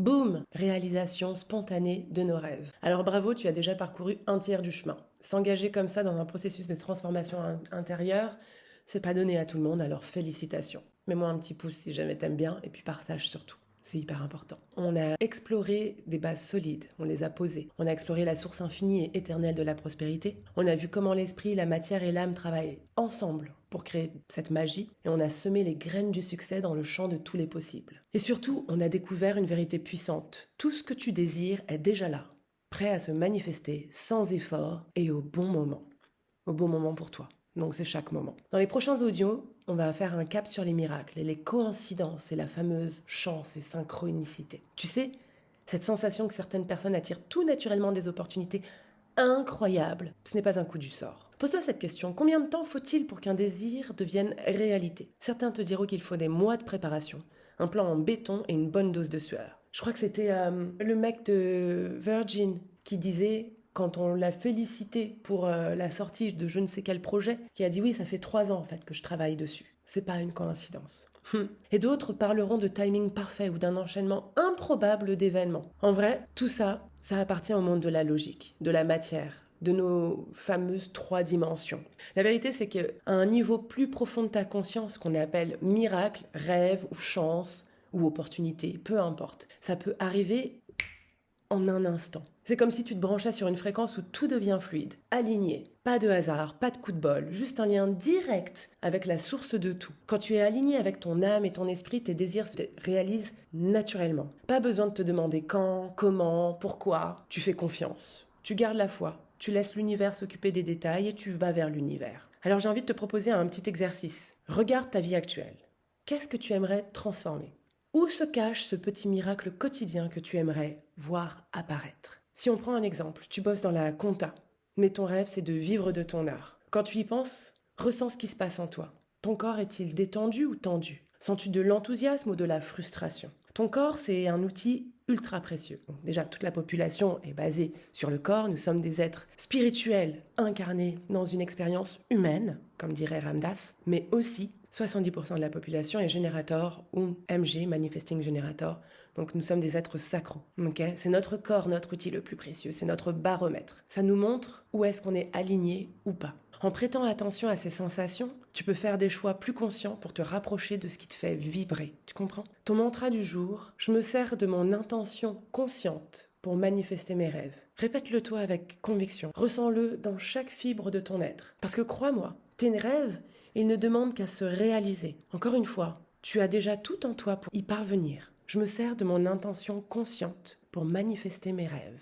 Boum! Réalisation spontanée de nos rêves. Alors bravo, tu as déjà parcouru un tiers du chemin. S'engager comme ça dans un processus de transformation intérieure, c'est pas donné à tout le monde, alors félicitations. Mets-moi un petit pouce si jamais t'aimes bien, et puis partage surtout. C'est hyper important. On a exploré des bases solides, on les a posées. On a exploré la source infinie et éternelle de la prospérité. On a vu comment l'esprit, la matière et l'âme travaillent ensemble pour créer cette magie. Et on a semé les graines du succès dans le champ de tous les possibles. Et surtout, on a découvert une vérité puissante. Tout ce que tu désires est déjà là, prêt à se manifester sans effort et au bon moment. Au bon moment pour toi. Donc c'est chaque moment. Dans les prochains audios, on va faire un cap sur les miracles et les coïncidences et la fameuse chance et synchronicité. Tu sais, cette sensation que certaines personnes attirent tout naturellement des opportunités incroyables, ce n'est pas un coup du sort. Pose-toi cette question, combien de temps faut-il pour qu'un désir devienne réalité? Certains te diront qu'il faut des mois de préparation, un plan en béton et une bonne dose de sueur. Je crois que c'était le mec de Virgin qui disait, quand on l'a félicité pour la sortie de je ne sais quel projet, qui a dit oui, ça fait 3 ans en fait que je travaille dessus. C'est pas une coïncidence. Et d'autres parleront de timing parfait ou d'un enchaînement improbable d'événements. En vrai, tout ça, ça appartient au monde de la logique, de la matière, de nos fameuses 3 dimensions. La vérité, c'est qu'à un niveau plus profond de ta conscience, qu'on appelle miracle, rêve ou chance ou opportunité, peu importe, ça peut arriver en un instant. C'est comme si tu te branchais sur une fréquence où tout devient fluide, aligné. Pas de hasard, pas de coup de bol, juste un lien direct avec la source de tout. Quand tu es aligné avec ton âme et ton esprit, tes désirs se réalisent naturellement. Pas besoin de te demander quand, comment, pourquoi. Tu fais confiance. Tu gardes la foi. Tu laisses l'univers s'occuper des détails et tu vas vers l'univers. Alors j'ai envie de te proposer un petit exercice. Regarde ta vie actuelle. Qu'est-ce que tu aimerais transformer? Où se cache ce petit miracle quotidien que tu aimerais voir apparaître? Si on prend un exemple, tu bosses dans la compta, mais ton rêve c'est de vivre de ton art. Quand tu y penses, ressens ce qui se passe en toi. Ton corps est-il détendu ou tendu? Sens-tu de l'enthousiasme ou de la frustration? Ton corps, c'est un outil ultra précieux. Donc déjà, toute la population est basée sur le corps. Nous sommes des êtres spirituels incarnés dans une expérience humaine, comme dirait Ramdas, mais aussi 70% de la population est générateur ou MG, Manifesting Generator. Donc nous sommes des êtres sacros. Okay? C'est notre corps, notre outil le plus précieux. C'est notre baromètre. Ça nous montre où est-ce qu'on est aligné ou pas. En prêtant attention à ces sensations, tu peux faire des choix plus conscients pour te rapprocher de ce qui te fait vibrer. Tu comprends? Ton mantra du jour, je me sers de mon intention consciente pour manifester mes rêves. Répète-le toi avec conviction. Ressens-le dans chaque fibre de ton être. Parce que crois-moi, tes rêves, ils ne demandent qu'à se réaliser. Encore une fois, tu as déjà tout en toi pour y parvenir. Je me sers de mon intention consciente pour manifester mes rêves.